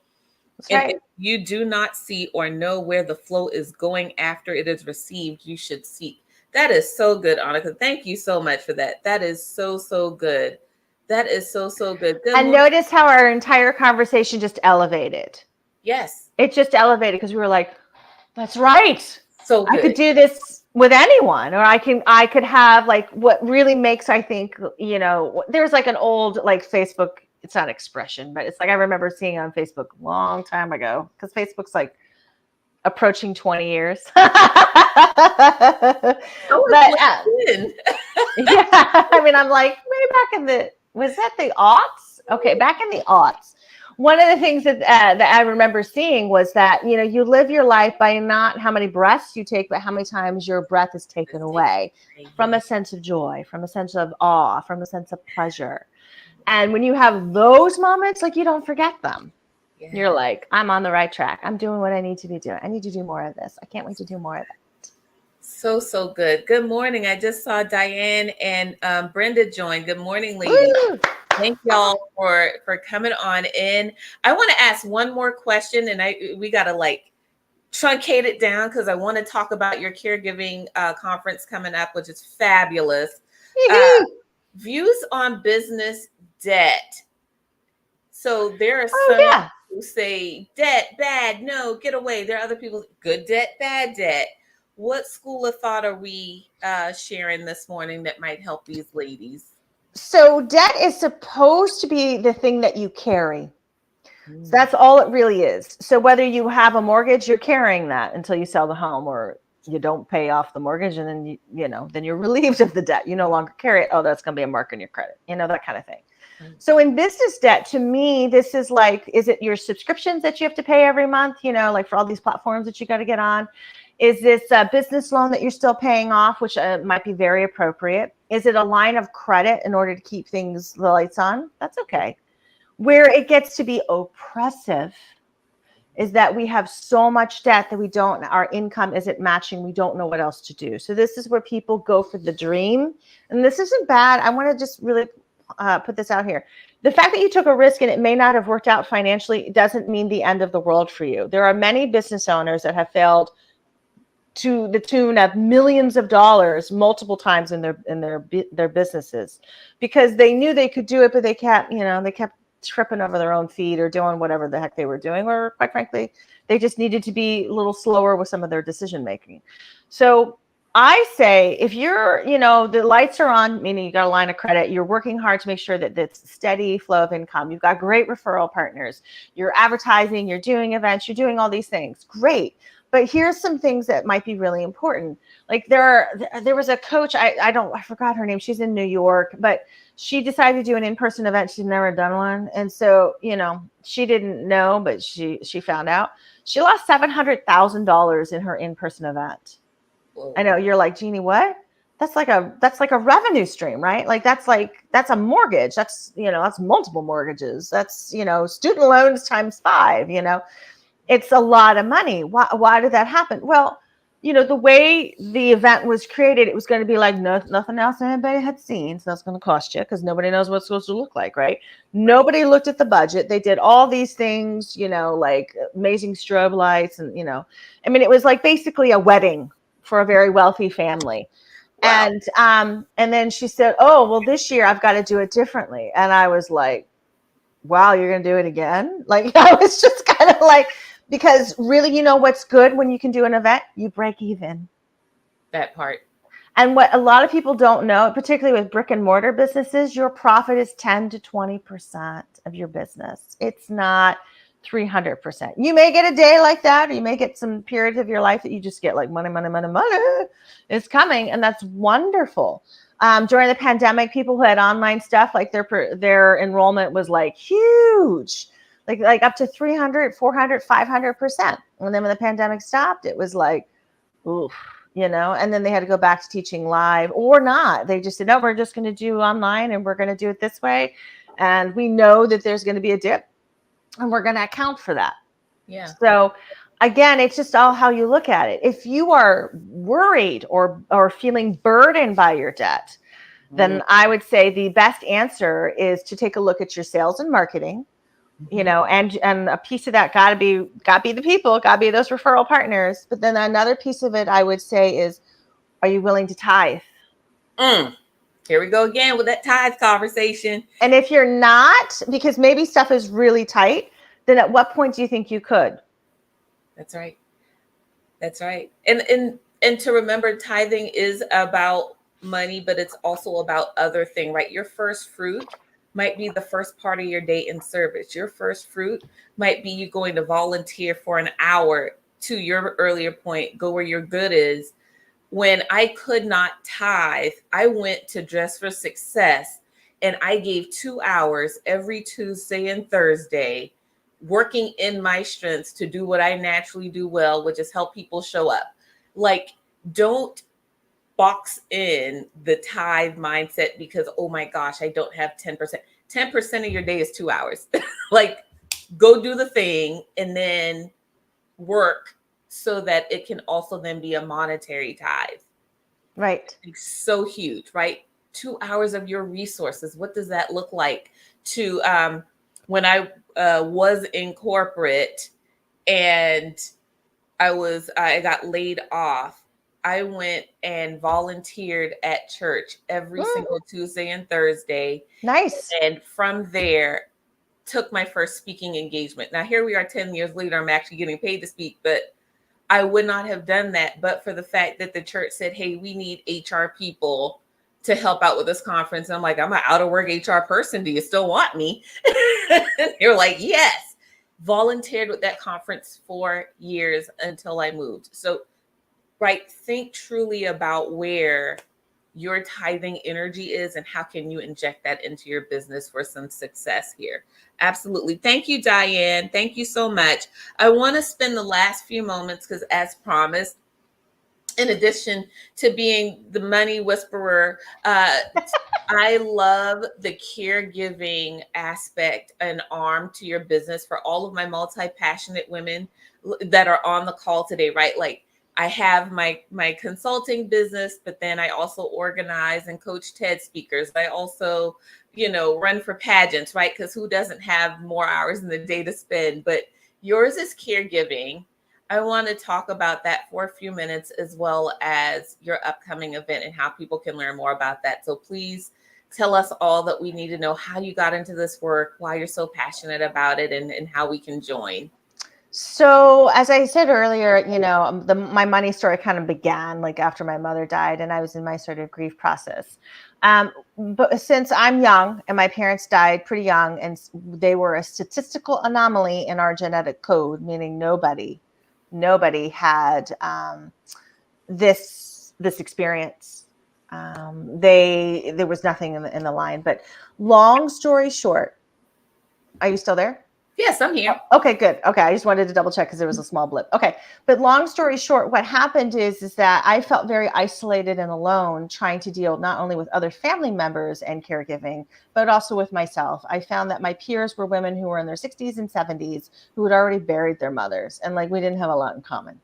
Speaker 2: That's
Speaker 1: And
Speaker 2: right.
Speaker 1: if you do not see or know where the flow is going after it is received, you should seek. That is so good, Annika. Thank you so much for that. That is so, so good. That is so, so good. Good
Speaker 2: And
Speaker 1: morning.
Speaker 2: notice how our entire conversation just elevated.
Speaker 1: Yes.
Speaker 2: It just elevated because we were like, that's right.
Speaker 1: So
Speaker 2: I could
Speaker 1: good.
Speaker 2: do this with anyone, or I could have like what really makes, I think, there's like an old like Facebook, it's not expression, but it's like I remember seeing on Facebook a long time ago because Facebook's like approaching 20 years. But
Speaker 1: Oh, it's
Speaker 2: yeah, I mean, I'm like, maybe back in was that the aughts? Okay, back in the aughts. One of the things that I remember seeing was that, you live your life by not how many breaths you take, but how many times your breath is taken away from a sense of joy, from a sense of awe, from a sense of pleasure. And when you have those moments, like you don't forget them.
Speaker 1: Yeah.
Speaker 2: You're like, I'm on the right track. I'm doing what I need to be doing. I need to do more of this. I can't wait to do more of that.
Speaker 1: So, so good. Good morning. I just saw Diane and Brenda join. Good morning, ladies.
Speaker 2: Woo!
Speaker 1: Thank y'all for coming on in. I want to ask one more question, and we got to like truncate it down because I want to talk about your caregiving conference coming up, which is fabulous. Views on business debt. So there are some who say debt, bad, no, get away. There are other people, good debt, bad debt. What school of thought are we sharing this morning that might help these ladies?
Speaker 2: So debt is supposed to be the thing that you carry. So that's all it really is. So whether you have a mortgage, you're carrying that until you sell the home, or you don't pay off the mortgage, and then then you're relieved of the debt. You no longer carry it. Oh, that's going to be a mark on your credit. That kind of thing. So in business debt, to me, this is like, is it your subscriptions that you have to pay every month? Like for all these platforms that you got to get on. Is this a business loan that you're still paying off, which might be very appropriate? Is it a line of credit in order to keep the lights on? That's okay. Where it gets to be oppressive is that we have so much debt that our income isn't matching. We don't know what else to do. So this is where people go for the dream. And this isn't bad. I want to just really put this out here. The fact that you took a risk and it may not have worked out financially doesn't mean the end of the world for you. There are many business owners that have failed to the tune of millions of dollars multiple times in their businesses because they knew they could do it, but they kept tripping over their own feet or doing whatever the heck they were doing, or quite frankly, they just needed to be a little slower with some of their decision making. So I say, if you're, the lights are on, meaning you got a line of credit, you're working hard to make sure that it's steady flow of income. You've got great referral partners, you're advertising, you're doing events, you're doing all these things. Great. But here's some things that might be really important. Like there was a coach, I forgot her name. She's in New York, but she decided to do an in-person event. She'd never done one. And so, she didn't know, but she found out. She lost $700,000 in her in-person event. Whoa. I know, you're like, Jeannie, what? That's like a revenue stream, right? Like that's a mortgage. That's, that's multiple mortgages. That's, student loans times 5, It's a lot of money. Why did that happen? Well, the way the event was created, it was going to be like nothing else anybody had seen. So that's going to cost you because nobody knows what it's supposed to look like, right? Nobody looked at the budget. They did all these things, like amazing strobe lights and, it was like basically a wedding for a very wealthy family.
Speaker 1: Wow.
Speaker 2: And then she said, oh, well, this year I've got to do it differently. And I was like, wow, you're going to do it again? Like, I was just kind of like, because really, you know what's good when you can do an event? You break even.
Speaker 1: That part.
Speaker 2: And what a lot of people don't know, particularly with brick and mortar businesses, your profit is 10 to 20% of your business. It's not 300%. You may get a day like that, or you may get some periods of your life that you just get like money, money, money, money. It's coming, and that's wonderful. During the pandemic, people who had online stuff, like their enrollment was like huge, like up to 300, 400, 500%. And then when the pandemic stopped, it was like, oof, and then they had to go back to teaching live or not. They just said, no, we're just going to do online and we're going to do it this way. And we know that there's going to be a dip and we're going to account for that.
Speaker 1: Yeah.
Speaker 2: So again, it's just all how you look at it. If you are worried or feeling burdened by your debt, then I would say the best answer is to take a look at your sales and marketing. And a piece of that gotta be the people, gotta be those referral partners. But then another piece of it I would say is, are you willing to tithe?
Speaker 1: Here we go again with that tithe conversation.
Speaker 2: And if you're not, because maybe stuff is really tight, then at what point do you think you could?
Speaker 1: That's right. That's right. And to remember, tithing is about money, but it's also about other things, right? Your first fruit might be the first part of your day in service. Your first fruit might be you going to volunteer for an hour, to your earlier point, go where your good is. When I could not tithe, I went to Dress for Success and I gave 2 hours every Tuesday and Thursday, working in my strengths to do what I naturally do well, which is help people show up. Like, don't box in the tithe mindset because, oh my gosh, I don't have 10%. 10% of your day is 2 hours. Like, go do the thing and then work so that it can also then be a monetary tithe.
Speaker 2: Right.
Speaker 1: It's so huge, right? 2 hours of your resources. What does that look like to when I was in corporate and I got laid off, I went and volunteered at church every single Tuesday and Thursday.
Speaker 2: Nice.
Speaker 1: And from there, took my first speaking engagement. Now, here we are 10 years later, I'm actually getting paid to speak, but I would not have done that but for the fact that the church said, hey, we need HR people to help out with this conference. And I'm like, I'm an out of work HR person. Do you still want me? They were like, yes. Volunteered with that conference for years until I moved. So, right, think truly about where your tithing energy is and how can you inject that into your business for some success here. Absolutely. Thank you, Diane. Thank you so much. I want to spend the last few moments because, as promised, in addition to being the money whisperer, I love the caregiving aspect and arm to your business for all of my multi-passionate women that are on the call today, right? Like, I have my consulting business, but then I also organize and coach TED speakers. I also, run for pageants, right? Because who doesn't have more hours in the day to spend? But yours is caregiving. I want to talk about that for a few minutes, as well as your upcoming event and how people can learn more about that. So please tell us all that we need to know, how you got into this work, why you're so passionate about it, and how we can join.
Speaker 2: So as I said earlier, my money story kind of began like after my mother died and I was in my sort of grief process. But since I'm young and my parents died pretty young and they were a statistical anomaly in our genetic code, meaning nobody had this experience. There was nothing in the line. But long story short, are you still there?
Speaker 1: Yes, I'm here.
Speaker 2: Okay, good. Okay, I just wanted to double check because there was a small blip. Okay, but long story short, what happened is that I felt very isolated and alone trying to deal not only with other family members and caregiving, but also with myself. I found that my peers were women who were in their 60s and 70s who had already buried their mothers, and like we didn't have a lot in common.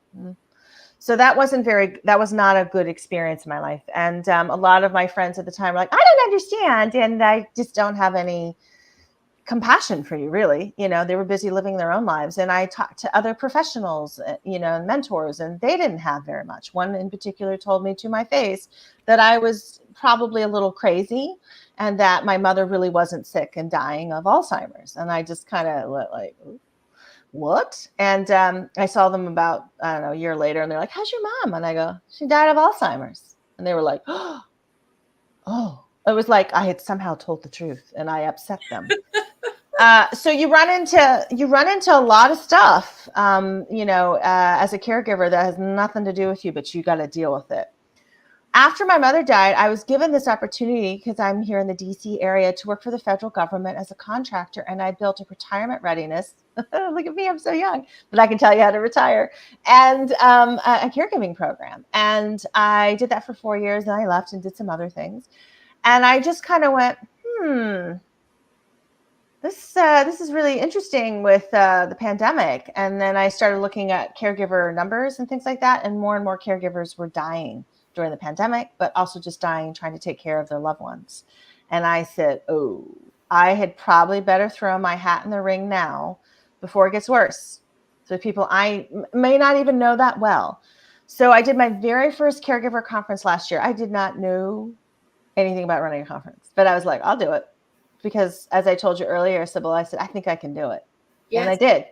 Speaker 2: So that was not a good experience in my life. And a lot of my friends at the time were like, I don't understand, and I just don't have any compassion for you, really. They were busy living their own lives. And I talked to other professionals, and mentors, and they didn't have very much. One in particular told me to my face that I was probably a little crazy and that my mother really wasn't sick and dying of Alzheimer's. And I just kind of went like, what? And I saw them about, I don't know, a year later, and they're like, how's your mom? And I go, she died of Alzheimer's. And they were like, oh, it was like I had somehow told the truth and I upset them. So you run into a lot of stuff, as a caregiver that has nothing to do with you, but you got to deal with it. After my mother died, I was given this opportunity because I'm here in the DC area to work for the federal government as a contractor, and I built a retirement readiness. Look at me, I'm so young, but I can tell you how to retire, and a caregiving program. And I did that for 4 years, and I left and did some other things. And I just kind of went, this is really interesting with the pandemic. And then I started looking at caregiver numbers and things like that. And more caregivers were dying during the pandemic, but also just dying, trying to take care of their loved ones. And I said, oh, I had probably better throw my hat in the ring now before it gets worse. So people I may not even know that well. So I did my very first caregiver conference last year. I did not know anything about running a conference, but I was like, I'll do it. Because as I told you earlier, Sybil, I said, I think I can do it. Yes. And I did.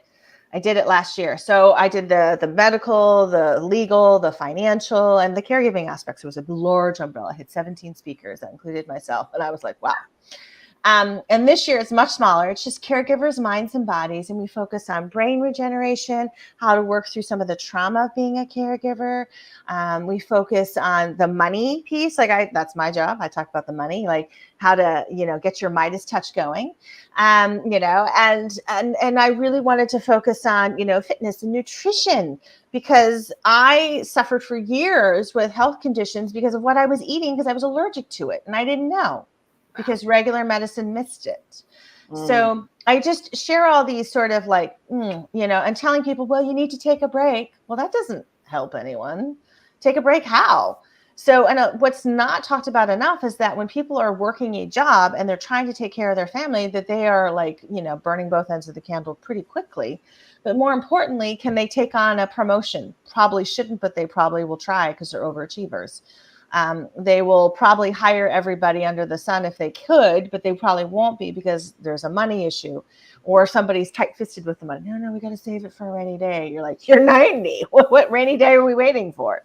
Speaker 2: I did it last year. So I did the medical, the legal, the financial, and the caregiving aspects. It was a large umbrella. I had 17 speakers. That included myself. And I was like, wow. And this year it's much smaller. It's just caregivers, minds, and bodies. And we focus on brain regeneration, how to work through some of the trauma of being a caregiver. We focus on the money piece. That's my job. I talk about the money, like how to, get your Midas touch going. And I really wanted to focus on, fitness and nutrition, because I suffered for years with health conditions because of what I was eating, because I was allergic to it. And I didn't know, because regular medicine missed it. So I just share all these sort of and telling people, well, you need to take a break. Well, that doesn't help anyone. Take a break how? So, and what's not talked about enough is that when people are working a job and they're trying to take care of their family, that they are burning both ends of the candle pretty quickly. But more importantly, can they take on a promotion? Probably shouldn't, but they probably will try because they're overachievers. They will probably hire everybody under the sun if they could, but they probably won't be because there's a money issue, or somebody's tight-fisted with the money. No, we got to save it for a rainy day. You're like, you're 90. What rainy day are we waiting for?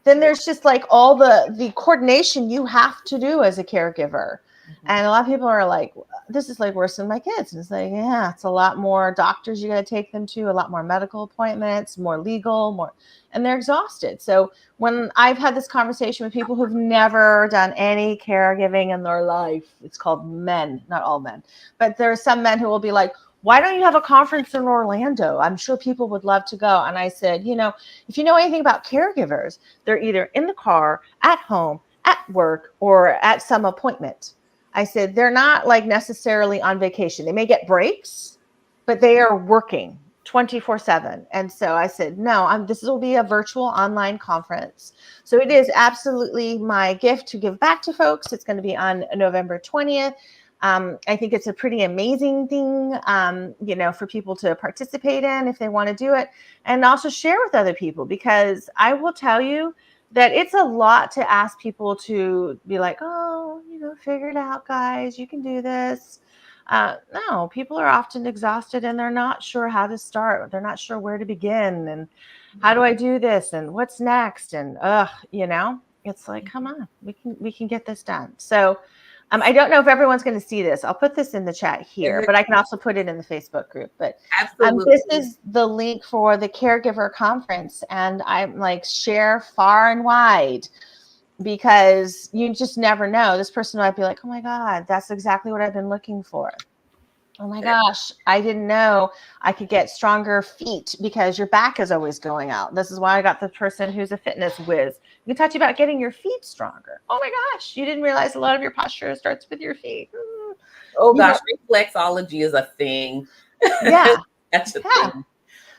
Speaker 2: Then there's just all the coordination you have to do as a caregiver. And a lot of people are like, this is worse than my kids. And it's yeah, it's a lot more doctors you got to take them to, a lot more medical appointments, more legal, and they're exhausted. So when I've had this conversation with people who've never done any caregiving in their life, it's called men, not all men, but there are some men who will be like, why don't you have a conference in Orlando? I'm sure people would love to go. And I said, if you know anything about caregivers, they're either in the car, at home, at work, or at some appointment. I said, they're not necessarily on vacation. They may get breaks, but they are working 24/7. And so I said, no, this will be a virtual online conference. So it is absolutely my gift to give back to folks. It's going to be on November 20th. I think it's a pretty amazing thing, for people to participate in if they want to do it, and also share with other people, because I will tell you that it's a lot to ask people to be like, oh, figure it out, guys, you can do this. No, people are often exhausted and they're not sure how to start. They're not sure where to begin and how do I do this and what's next? And it's like, come on, we can get this done. So I don't know if everyone's going to see this. I'll put this in the chat here, but I can also put it in the Facebook group. But this is the link for the caregiver conference. And I'm share far and wide, because you just never know. This person might be like, oh my God, that's exactly what I've been looking for. Oh my gosh, I didn't know I could get stronger feet because your back is always going out. This is why I got the person who's a fitness whiz. We can talk to you about getting your feet stronger. Oh my gosh, you didn't realize a lot of your posture starts with your feet.
Speaker 3: Oh gosh, reflexology is a thing.
Speaker 2: Yeah.
Speaker 3: That's a thing.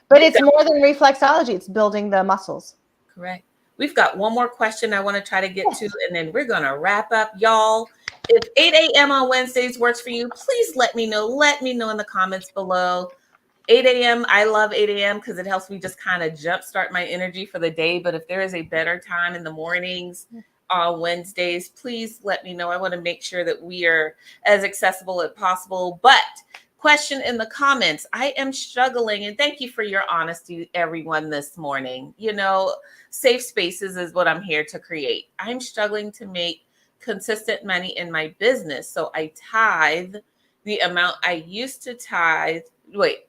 Speaker 2: But it's more than reflexology. It's building the muscles.
Speaker 3: Correct. We've got one more question I want to try to get to, and then we're going to wrap up, y'all.
Speaker 1: If 8 a.m. on Wednesdays works for you, please let me know. Let me know in the comments below. 8 a.m. I love 8 a.m. because it helps me just kind of jumpstart my energy for the day. But if there is a better time in the mornings on Wednesdays, please let me know. I want to make sure that we are as accessible as possible. But question in the comments, I am struggling, and thank you for your honesty, everyone, this morning. You know, safe spaces is what I'm here to create. I'm struggling to make consistent money in my business. So I tithe the amount I used to tithe.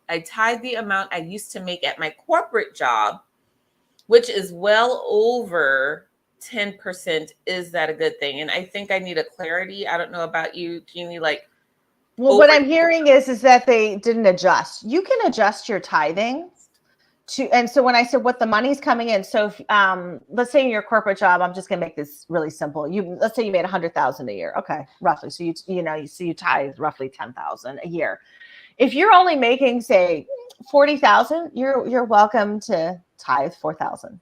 Speaker 1: I tithe the amount I used to make at my corporate job, which is well over 10%. Is that a good thing? And I think I need a clarity. I don't know about you, Jeannie, like,
Speaker 2: Well, what I'm hearing is that they didn't adjust. You can adjust your tithing to, and so when I said what the money's coming in, so if, let's say in your corporate job, I'm just gonna make this really simple. Let's say you made 100,000 a year, okay, roughly. So you tithe roughly 10,000 a year. If you're only making, say, 40,000, you're welcome to tithe 4,000.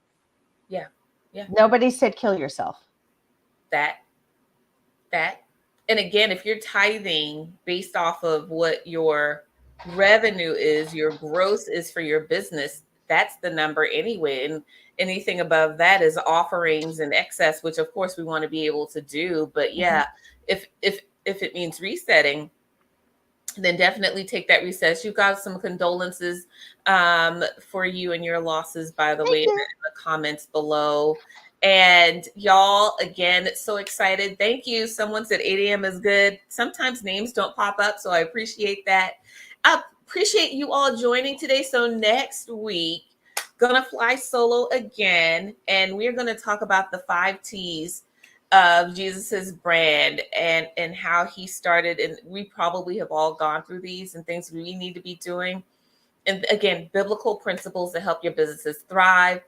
Speaker 1: Yeah.
Speaker 2: Nobody said kill yourself.
Speaker 1: That. And again, if you're tithing based off of what your revenue is, your gross is for your business, that's the number anyway. And anything above that is offerings and excess, which of course we want to be able to do. But yeah, if it means resetting, then definitely take that recess. You got some condolences for you and your losses, by the way, in the comments below. And y'all, again, so excited. Thank you. Someone said 8 a.m. is good. Sometimes names don't pop up, so I appreciate that. I appreciate you all joining today. So next week, gonna fly solo again, and we're gonna talk about the 5 T's of Jesus's brand and how he started. And we probably have all gone through these and things we need to be doing. And again, biblical principles to help your businesses thrive.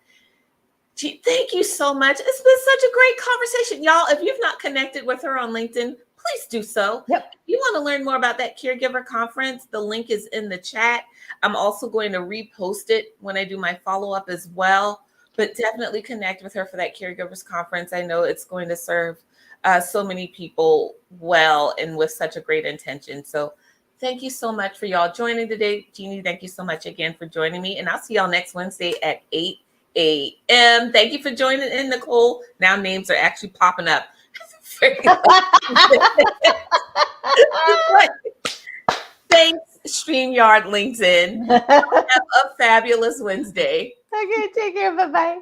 Speaker 1: Thank you so much. It's been such a great conversation. Y'all, if you've not connected with her on LinkedIn, please do so.
Speaker 2: Yep.
Speaker 1: If you want to learn more about that caregiver conference, the link is in the chat. I'm also going to repost it when I do my follow-up as well. But definitely connect with her for that caregivers conference. I know it's going to serve so many people well and with such a great intention. So thank you so much for y'all joining today. Jeannie, thank you so much again for joining me. And I'll see y'all next Wednesday at 8 a.m. Thank you for joining in, Nicole. Now names are actually popping up. Thanks, StreamYard LinkedIn. Have a fabulous Wednesday.
Speaker 2: Okay, take care. Bye-bye.